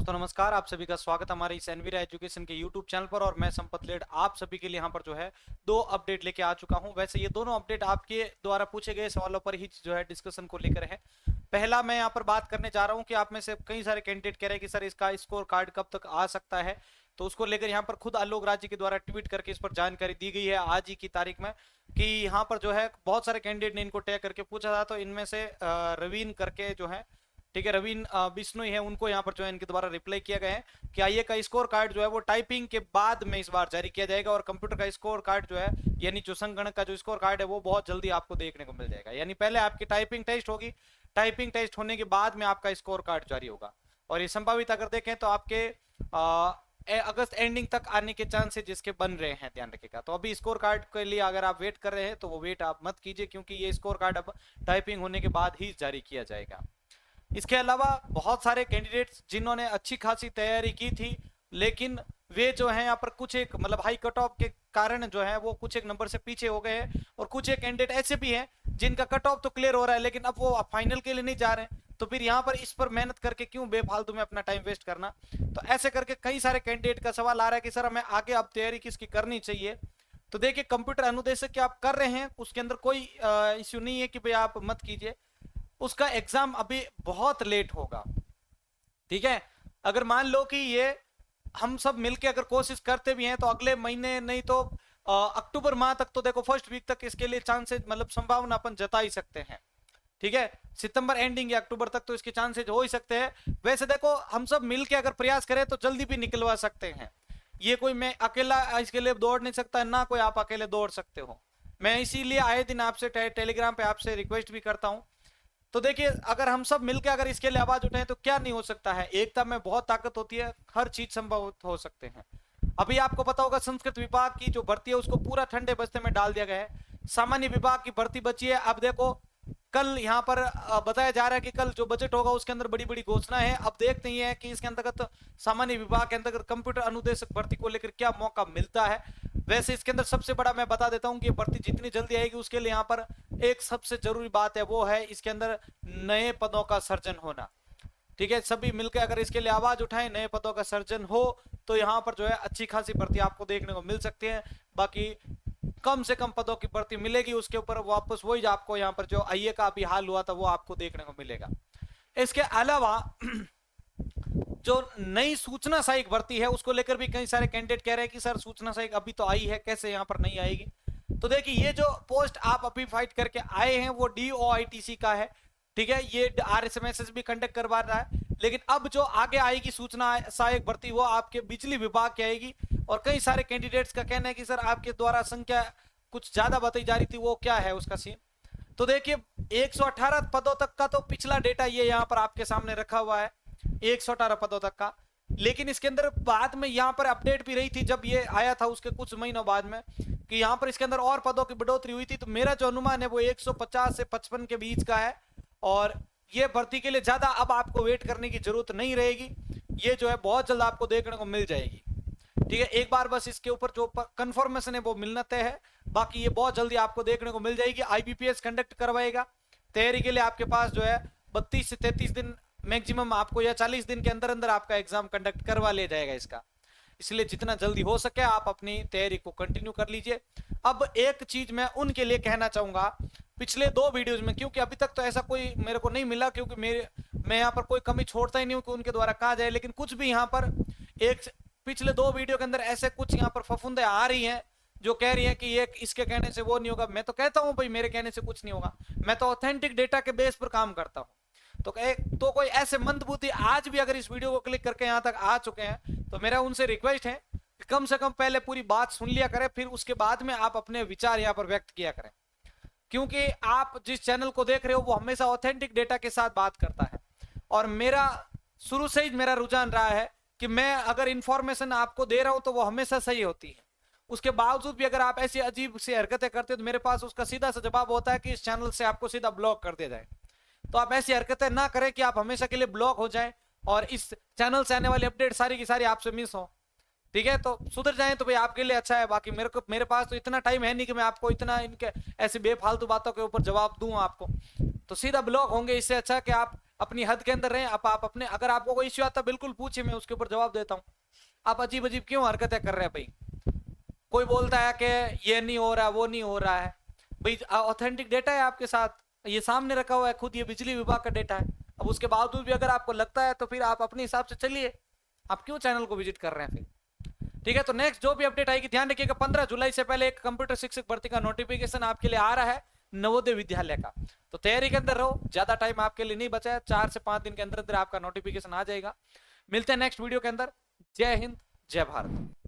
दोस्तों नमस्कार, आप सभी का स्वागत हमारे इस एनवीरा एजुकेशन के यूट्यूब चैनल पर। और मैं संपत लेड आप सभी के लिए यहाँ पर जो है दो अपडेट लेके आ चुका हूँ। वैसे ये दोनों अपडेट आपके द्वारा पूछे गए सवालों पर ही जो है डिस्कशन को लेकर है। पहला मैं यहाँ पर बात करने जा रहा हूँ कि आप में से कई सारे कैंडिडेट कह रहे हैं कि सर इसका स्कोर कार्ड कब तक आ सकता है, तो उसको लेकर यहाँ पर खुद आलोक राज जी के द्वारा ट्वीट करके इस पर जानकारी दी गई है आज ही की तारीख में कि यहाँ पर जो है बहुत सारे कैंडिडेट ने इनको टैग करके पूछा था। तो इनमें से रवीन करके जो है, ठीक है, रवीन बिश्नोई है, उनको यहाँ पर जो है इनके द्वारा रिप्लाई किया गया है कि आईए का स्कोर कार्ड जो है वो टाइपिंग के बाद में इस बार जारी किया जाएगा। और कंप्यूटर का स्कोर कार्ड जो है यानी जो संगणक का जो स्कोर कार्ड है वो बहुत जल्दी आपको देखने को मिल जाएगा। यानी पहले आपकी टाइपिंग टेस्ट होगी, टाइपिंग टेस्ट होने के बाद में आपका स्कोर कार्ड जारी होगा। और ये संभावित अगर देखें तो आपके अगस्त एंडिंग तक आने के चांसेस जिसके बन रहे हैं, ध्यान रखिएगा। तो अभी स्कोर कार्ड के लिए अगर आप वेट कर रहे हैं तो वो वेट आप मत कीजिए, क्योंकि ये स्कोर कार्ड अब टाइपिंग होने के बाद ही जारी किया जाएगा। इसके अलावा बहुत सारे कैंडिडेट्स जिन्होंने अच्छी खासी तैयारी की थी, लेकिन वे जो है यहाँ पर कुछ एक मतलब हाई कट ऑफ के कारण जो है वो कुछ एक नंबर से पीछे हो गए हैं। और कुछ एक कैंडिडेट ऐसे भी हैं जिनका कट ऑफ तो क्लियर हो रहा है लेकिन अब वो फाइनल के लिए नहीं जा रहे हैं, तो फिर यहाँ पर इस पर मेहनत करके क्यों बेफालतू में अपना टाइम वेस्ट करना। तो ऐसे करके कई सारे कैंडिडेट का सवाल आ रहा है कि सर हमें आगे अब तैयारी किसकी करनी चाहिए। तो देखिए, कंप्यूटर अनुदेशक के आप कर रहे हैं उसके अंदर कोई इश्यू नहीं है कि भाई आप मत कीजिए, उसका एग्जाम अभी बहुत लेट होगा। ठीक है, अगर मान लो कि ये हम सब मिलके अगर कोशिश करते भी हैं तो अगले महीने नहीं तो अक्टूबर माह तक तो देखो फर्स्ट वीक तक इसके लिए चांसेस मतलब संभावना अपन जता ही सकते हैं। ठीक है, सितंबर एंडिंग या अक्टूबर तक तो इसके चांसेस हो ही सकते हैं। वैसे देखो हम सब मिलके अगर प्रयास करें तो जल्दी भी निकलवा सकते हैं। ये कोई मैं अकेला इसके लिए दौड़ नहीं सकता, ना कोई आप अकेले दौड़ सकते हो। मैं इसीलिए आए दिन आपसे टेलीग्राम पे आपसे रिक्वेस्ट भी करता हूं। तो देखिए, अगर हम सब मिलकर अगर इसके लिए आवाज उठाएं तो क्या नहीं हो सकता है। एकता में बहुत ताकत होती है, हर चीज संभव हो सकते हैं। अभी आपको पता होगा संस्कृत विभाग की जो भर्ती है उसको पूरा ठंडे बस्ते में डाल दिया गया है। सामान्य विभाग की भर्ती बची है। अब देखो कल यहाँ पर बताया जा रहा है कि कल जो बजट होगा उसके अंदर बड़ी बड़ी घोषणा है। अब देखते ही है कि इसके अंतर्गत सामान्य विभाग के अंतर्गत कंप्यूटर अनुदेशक भर्ती को लेकर क्या मौका मिलता है। वैसे इसके अंदर सबसे बड़ा मैं बता देता हूँ कि भर्ती जितनी जल्दी आएगी उसके लिए यहाँ पर एक सबसे जरूरी बात है, वो है इसके अंदर नए पदों का सृजन होना। ठीक है, सभी मिलकर अगर इसके लिए आवाज उठाएं, नए पदों का सृजन हो, तो यहाँ पर जो है अच्छी खासी भर्ती आपको देखने को मिल सकती है। बाकी कम से कम पदों की भर्ती मिलेगी, उसके ऊपर वापस वही आपको यहाँ पर जो आईए का अभी हाल हुआ था वो आपको देखने को मिलेगा। इसके अलावा जो नई सूचना सहायक भर्ती है उसको लेकर भी कई सारे कैंडिडेट कह रहे हैं कि सर सूचना सहायक अभी तो आई है, कैसे यहाँ पर नहीं आएगी। तो देखिए, ये जो पोस्ट आप अभी फाइट करके आए हैं वो DOITC का है। ठीक है, ये RSMSS भी कंडक्ट करवा रहा है, लेकिन अब जो आगे आएगी सूचना सहायक भर्ती वो आपके बिजली विभाग की आएगी। और कई सारे कैंडिडेट्स का कहना है कि सर आपके द्वारा संख्या कुछ ज्यादा बताई जा रही थी, वो क्या है उसका सीन। तो देखिए, 118 पदों तक का तो पिछला डेटा ये यहाँ पर आपके सामने रखा हुआ है, 118 पदों तक का। लेकिन इसके अंदर बाद में यहाँ पर अपडेट भी रही थी जब ये आया था उसके कुछ महीनों बाद में कि यहाँ पर इसके अंदर और पदों की बढ़ोतरी हुई थी। तो मेरा जो अनुमान है वो 150 से 55 के बीच का है। और ये भर्ती के लिए ज्यादा अब आपको वेट करने की जरूरत नहीं रहेगी, ये जो है बहुत जल्द आपको देखने को मिल जाएगी। ठीक है, एक बार बस इसके ऊपर जो कंफर्मेशन है वो मिलना तय है, बाकी ये बहुत जल्दी आपको देखने को मिल जाएगी। IBPS कंडक्ट करवाएगा। तैयारी के लिए आपके पास जो है 32 से 33 दिन मैक्सिमम आपको, या 40 दिन के अंदर अंदर आपका एग्जाम कंडक्ट करवा लिया जाएगा इसका। इसलिए जितना जल्दी हो सके आप अपनी तैयारी को कंटिन्यू कर लीजिए। अब एक चीज मैं उनके लिए कहना चाहूंगा, पिछले 2 वीडियोज में, क्योंकि अभी तक तो ऐसा कोई मेरे को नहीं मिला, क्योंकि मैं यहाँ पर कोई कमी छोड़ता ही नहीं हूँ कि उनके द्वारा कहा जाए, लेकिन कुछ भी यहाँ पर पिछले 2 वीडियो के अंदर ऐसे कुछ यहाँ पर फफूंदे आ रही हैं जो कह रही है कि ये इसके कहने से वो नहीं होगा। मैं तो कहता हूँ भाई मेरे कहने से कुछ नहीं होगा, मैं तो ऑथेंटिक डेटा के बेस पर काम करता हूँ। तो कोई ऐसे मंदबुद्धि आज भी अगर इस वीडियो को क्लिक करके यहाँ तक आ चुके हैं तो मेरा उनसे रिक्वेस्ट है कि कम से कम पहले पूरी बात सुन लिया करें, फिर उसके बाद में आप अपने विचार यहाँ पर व्यक्त किया करें। क्योंकि आप जिस चैनल को देख रहे हो वो हमेशा ऑथेंटिक डेटा के साथ बात करता है। और मेरा शुरू से ही मेरा रुझान रहा है कि मैं अगर इंफॉर्मेशन आपको दे रहा हूं तो वो हमेशा सही होती है। उसके बावजूद भी अगर आप ऐसी अजीब सी हरकतें करते हो तो मेरे पास उसका सीधा सा जवाब होता है कि इस चैनल से आपको सीधा ब्लॉक कर दिया जाए। तो आप ऐसी हरकतें ना करें कि आप हमेशा के लिए ब्लॉक हो जाएं और इस चैनल से आने वाली अपडेट सारी की सारी आपसे मिस हो। ठीक है, तो सुधर जाएं तो भाई आपके लिए अच्छा है। बाकी मेरे पास तो इतना टाइम है नहीं कि मैं आपको इतना इनके ऐसी बेफालतू बातों के ऊपर जवाब दूं आपको। तो सीधा ब्लॉक होंगे, इससे अच्छा कि आप अपनी हद के अंदर रहें। आप अपने, अगर आपको कोई इश्यू आता बिल्कुल पूछिए, मैं उसके ऊपर जवाब देता हूँ। आप अजीब अजीब क्यों हरकतें कर रहे हैं भाई? कोई बोलता है कि ये नहीं हो रहा, वो नहीं हो रहा है, भाई ऑथेंटिक डेटा है आपके साथ, ये सामने रखा हुआ है, खुद ये बिजली विभाग का डेटा है। अब उसके बावजूद भी अगर आपको लगता है तो फिर आप अपने हिसाब से चलिए, आप क्यों चैनल को विजिट कर रहे हैं फिर? ठीक है, तो नेक्स्ट जो भी अपडेट आएगी ध्यान रखिएगा, 15 जुलाई से पहले एक कंप्यूटर शिक्षक भर्ती का नोटिफिकेशन आपके लिए आ रहा है नवोदय विद्यालय का। तो तैयारी के अंदर रहो, ज्यादा टाइम आपके लिए नहीं बचा है, 4 से 5 दिन के अंदर अंदर आपका नोटिफिकेशन आ जाएगा। मिलते हैं नेक्स्ट वीडियो के अंदर। जय हिंद, जय भारत।